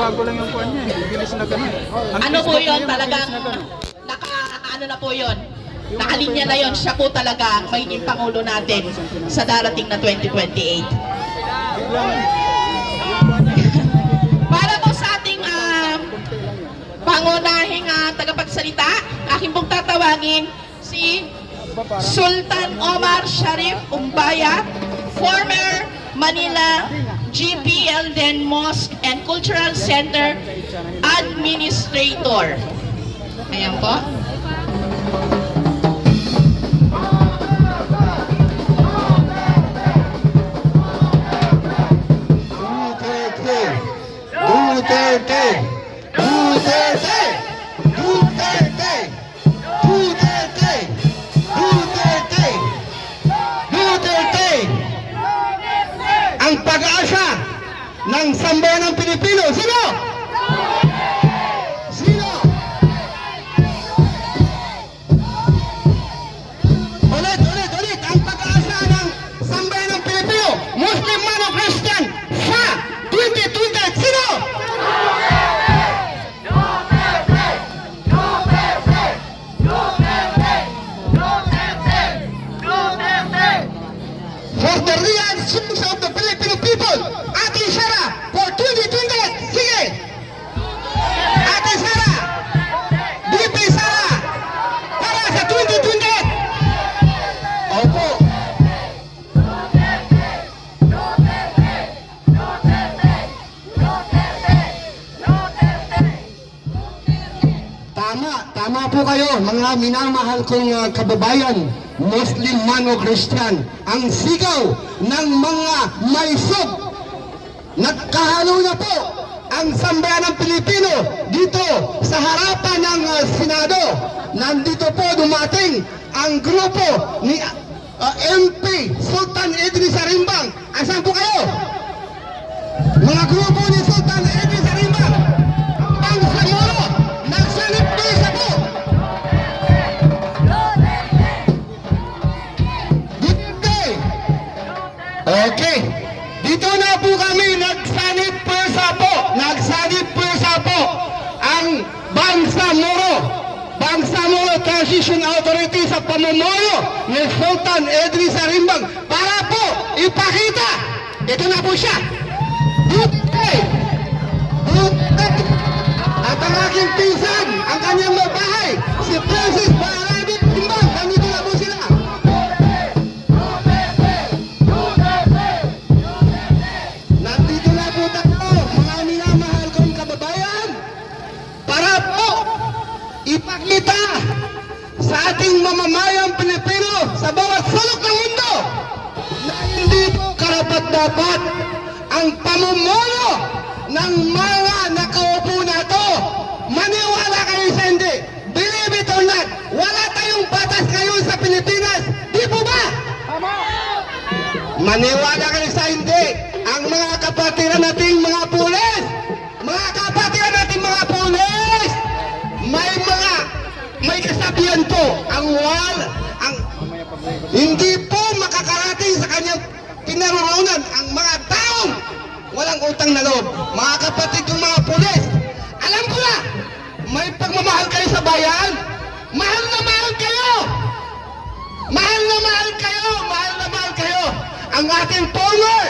bago lang yung kuwan niya. Bilis na gano'n. Ano po yun talagang ano na po yun. Nakalinya na yun. Siya po talaga ang magiging Pangulo natin sa darating na 2028. Para po sa ating pangunahing tagapagsalita, aking pong tatawagin si Sultan Omar Sharif Umbaya, former Manila GPLDN Mosque and Cultural Center Administrator. Ayan po. Duterte! Duterte! Duterte! Duterte! Duterte! Duterte! Ang pag-asa ng sambayanang Pilipino. Sino? Sino? Ulit. Ang pag-asa ng sambayanang Pilipino. Muslim man o Christian. Sa 2020. Sino? For the real sons of the Filipino people, Ate Sara, for 2020, sige! Ate Sara, BP Sara, para sa 2020! Opo! Tama po kayo, mga minamahal kong kababayan, Muslim man o Christian. Ang sigaw ng mga maisog, nagkahalo na po ang sambayanang Pilipino dito sa harapan ng Senado. Nandito po dumating ang grupo ni MP Sultan Idris Arimbang. Asan po kayo? Mga grupo ni Sultan Idris Arimbang, ang Samoro, nagsanip bisa po. Okay, dito na po kami nagsanip pwersa po ang Bangsamoro Transition Authority sa pamumuno ni Sultan Idris Arimbang para po ipakita, ito na po siya, Duterte, at ang aking pinsan, ang kanyang babae, si Princess Barabit Arimbang, nandito na po sila. Nandito na po tayo, mga minamahal kong kababayan, para po ipakita sa ating mamamayang Pilipino sa bawat sulok ng mundo na hindi po karapat-dapat ang pamumuno ng mga nakaupo na to. Maniwala kayo sa hindi, believe it or not, wala tayong batas ngayon sa Pilipinas, di po ba? Maniwala kayo sa hindi, ang mga kapatiran nating mga pulis, may kasabihan po, hindi po makakarating sa kanyang kinaroroonan ang mga taong walang utang na loob. Mga kapatid yung mga pulis, alam ko na, may pagmamahal kayo sa bayan, mahal na mahal kayo, mahal na mahal kayo, mahal na mahal kayo. Ang ating former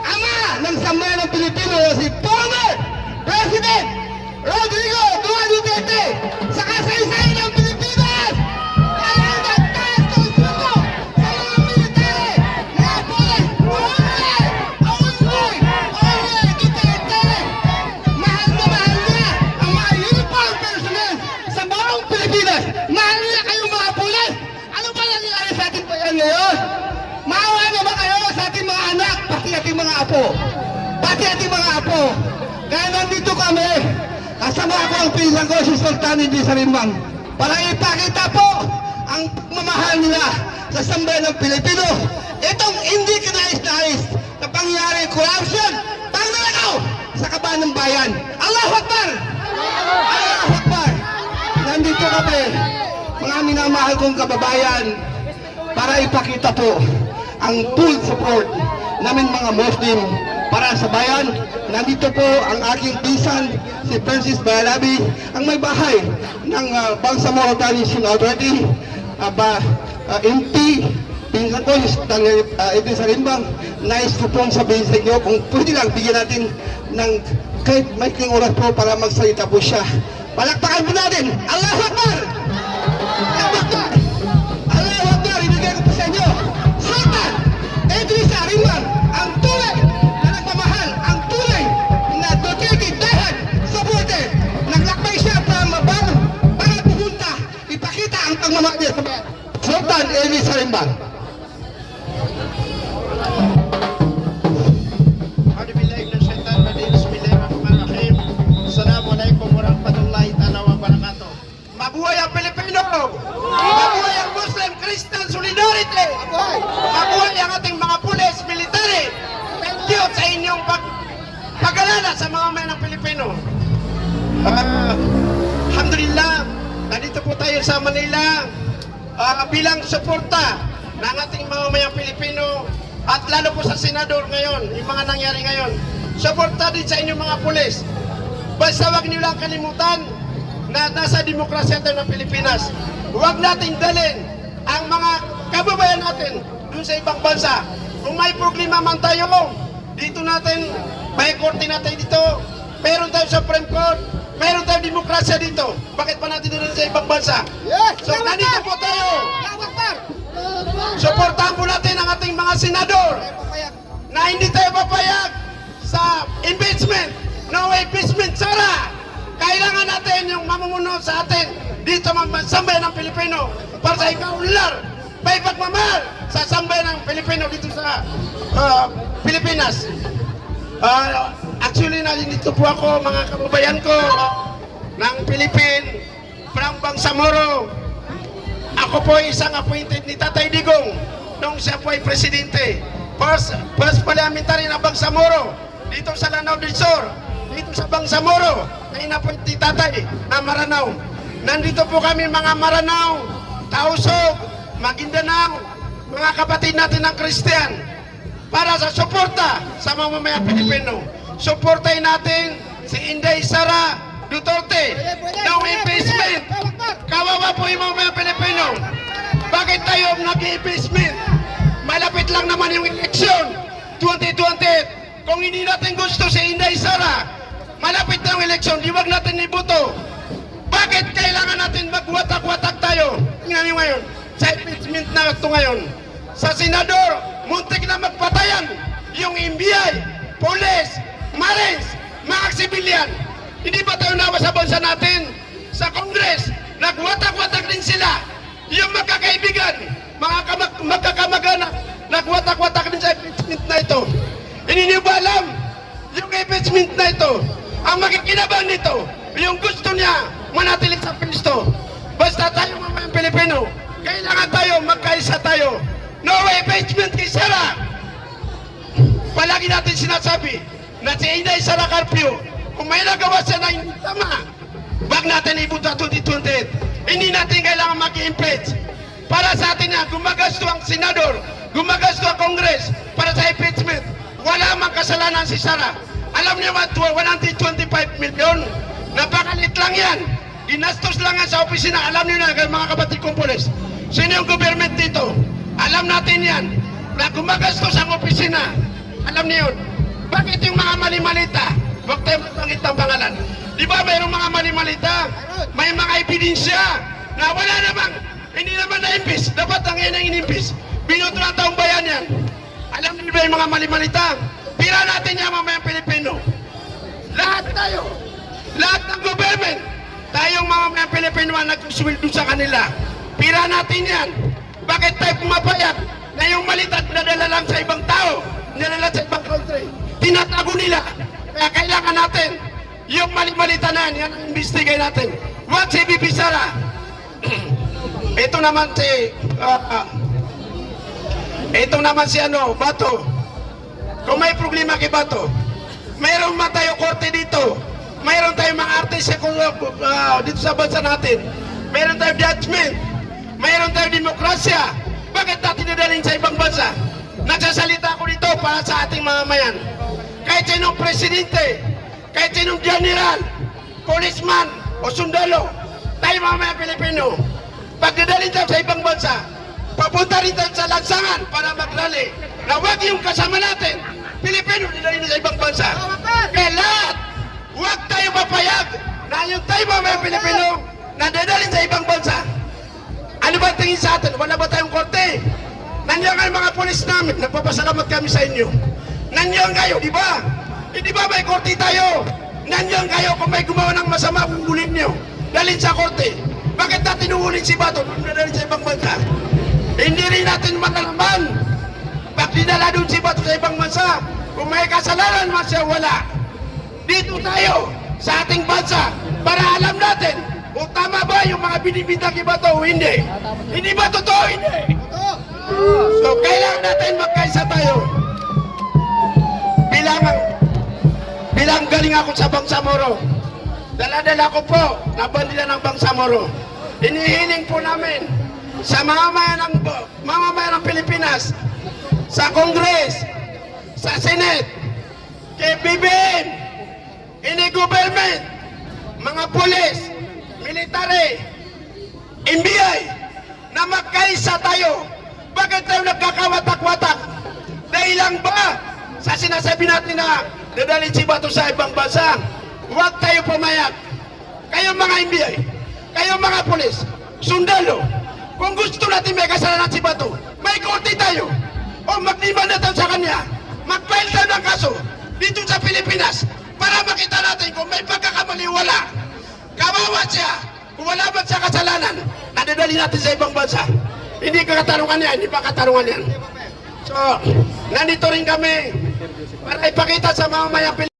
ama ng sambayan ng Pilipino, si former President Rodrigo Duterte, sa kasaysayan ng Pilipinas, kaya nagtaas ng suko sa mga military, mga pulis, Duterte, mahal na mahal niya ang mga uniform personnel sa buong Pilipinas. Mahal niya kayong mga pulis. Ano ba nangyayari sa ating bayan ngayon? Maawa na ba kayo sa ating mga anak, pati ating mga apo? Pati ating mga apo. Kaya nandito kami, kasama ko ang pinsan ko, si Sultan Idris Arimbang, para ipakita po ang mamahal nila sa sambayan ng Pilipino. Itong hindi kanais-nais na pangyari corruption, pangnanakaw sa kaban ng bayan. Allahu Akbar! Allahu Akbar! Nandito kami, mga minamahal kong kababayan, para ipakita po ang full support namin mga Muslim para sa bayan. Nandito po ang aking pinsan, si Francis Balabi, ang may bahay ng Bangsamoro Transition Authority, MP, pinsan ko, Edwin Sarimbang. Nais ko pong sabihin sa inyo kung pwede lang bigyan natin ng kahit may oras po para magsalita po siya. Palakpakan po natin! Allahu Akbar! Allahu Akbar! Allahu Akbar! Ibigay ko po sa inyo, Sultan Edwin Sarimbang, ang tunay na nagmamahal, ang tunay na Duterte dahil supporter. Naglakbay siya para mabago, para pumunta, ipakita ang pagmamahal niya sa bayan. Sultan Edwin Sarimbang. Assalamualaikum warahmatullahi ta'ala wabarakatuh. Mabuhay ang Pilipino! Mabuhay ang Muslim Christian Solidarity! Mabuhay ang ating mga pulis, military! Thank you sa inyong pag-alala sa mga mga ng Pilipino. Alhamdulillah, nandito po tayo sa Manila bilang suporta ng ating mga mayang Pilipino at lalo po sa senador ngayon, yung mga nangyari ngayon. Suporta din sa inyong mga pulis. Basta wag niyo lang kalimutan na nasa demokrasya tayo ng Pilipinas. Huwag natin dalhin ang mga kababayan natin dun sa ibang bansa. Kung may problema man tayo, dito natin, may korte natin dito, meron tayo Supreme Court, meron tayo demokrasya dito. Bakit pa natin doon sa ibang bansa? So, nandito po tayo. Suportahan po natin ang ating mga senador na hindi tayo papayag sa impeachment. No impeachment, Sara! Kailangan natin yung mamumuno sa atin dito sa sambayan ng Pilipino para sa ikaunlar, may pagmamahal sa sambayan ng Pilipino dito sa Pilipinas. Actually, nandito po ako, mga kababayan ko ng Philippine, from Bangsamoro. Ako po isang appointed ni Tatay Digong nung siya po ay presidente. First parliamentary na Bangsamoro dito sa Lanao del Sur. Dito sa Bangsamoro, na inappoint ni Tatay na Maranao. Nandito po kami mga Maranao, Tausog, Maguindanao, mga kapatid natin ng Christian, para sa suporta sa mga mamayang Pilipino. Suportahin natin si Inday Sara Duterte. No impeachment. Kawawa po yung mga mamayang Pilipino. Bakit tayo nag-impeachment? Malapit lang naman yung eleksyon 2020. Kung hindi natin gusto si Inday Sara, malapit na ang eleksyon, di wag natin iboto. Bakit kailangan natin magwatak-watak tayo? Ngayon ngayon, sa impeachment na ito ngayon. Sa senador, muntik na magpatayan yung NBI, police, marines, mga sibilyan. Hindi ba tayo nawa sa bansa natin? Sa Congress, nagwatak-watak din sila. Yung magkakaibigan, mga magkakamag-anak, nagwatak-watak din sa impeachment na ito. Hindi niyo ba alam yung impeachment na ito? Ang makikinabang nito, yung gusto niya manatili sa Kristo. Basta tayo mga Pilipino, kailangan tayo, magkaisa tayo. No impeachment kay Sara. Palagi natin sinasabi na si Inday Sara Carpio, kung may nagawa siya na hindi tama, wag natin ibuta 2020. Hindi natin kailangan mag-impeach. Para sa atin yan, gumagasto ang senador, gumagasto ang Congress para sa impeachment. Wala mang kasalanan si Sara. Alam niyo ba, 125 million, napakalit lang yan. Ginastos lang yan sa opisina. Alam niyo na, mga kapatid kong pulis. Sino yung government dito? Alam natin yan, na gumagastos ang opisina. Alam niyo yun. Bakit yung mga mali-malita? Huwag tayo matangit ang pangalan. Di ba mayroong mga mali-malita? May mga ebidensya na wala namang, hindi naman na-impis. Dapat ang yan ang inimpis. Binoto ng taong bayan yan. Alam niyo ba yung mga mali-malita? Pira natin yan mamayang Pilipino. Lahat tayo. Lahat ng government. Tayong mga Pilipino ang nagsusweldo sa kanila. Pira natin yan. Bakit tayo pumapayag na yung malitat nadala lang sa ibang tao, nadala sa ibang country? Tinatago nila. Kaya kailangan natin yung mali-malita na yan ang imbestigay natin. Huwag si Bibi Sara. Ito naman si Bato. Kung may problema kay Bato, mayroon man tayo korte dito, mayroon tayong mga artist dito sa bansa natin, mayroon tayong judgment, mayroon tayong demokrasya. Bakit natin nadalhin sa ibang bansa? Nagsasalita ako dito para sa ating mga mayan. kahit sinong presidente, kahit sinong general, policeman o sundalo, tayo mamaya Pilipino, pag dadalhin tayo sa ibang bansa, papunta rin tayo sa lansangan para magrally, na huwag yung kasama natin, Pilipino, dinalhin sa ibang bansa. Kaya lahat, huwag tayo papayag na yung tayo mamaya Pilipino, na dadalhin sa ibang bansa. Ano ba tingin sa atin? Wala ba tayong korte? Nandiyan kayo mga polis namin, nagpapasalamat kami sa inyo. Nandiyan kayo, di ba? Di ba may korte tayo? Nandiyan kayo kung may gumawa ng masama, kukulin nyo. Dalhin sa korte. Bakit natin uulin si Bato nung nadalhin sa ibang bansa? Hindi rin natin malalaman. Pag dinala doon si Bato sa ibang bansa, kung may kasalanan man siya, wala. Dito tayo, sa ating bansa, para alam natin kung tama ba yung mga binibintang kay Bato o hindi. Hindi ba totoo? Hindi. So, kailangan natin magkaisa tayo. Bilang galing ako sa Bangsamoro, dala-dala ko po na bandila ng Bangsamoro. Inihiling po namin sa mamamayan ng Pilipinas, sa Congress, sa Senate, kay BBM, ini government, mga pulis, military, NBI, na magkaisa tayo. Bakit tayo nagkakawatak-watak? Dahil lang ba sa sinasabi natin na dadalhin si Bato sa ibang bansa? Huwag tayo pumayag. Kayo mga NBI, kayo mga pulis, sundalo, kung gusto natin may kasalanan si Bato, may korte tayo. O magliman na tayo sa kanya, mag-file tayo ng kaso dito sa Pilipinas para makita natin kung may pagkakamali wala. Kawawa siya, kung wala ba siya kasalanan, nadadali natin sa ibang bansa. Hindi ka katarungan yan, hindi pa katarungan yan. So, nandito rin kami para ipakita sa mga mayang Pilipinas.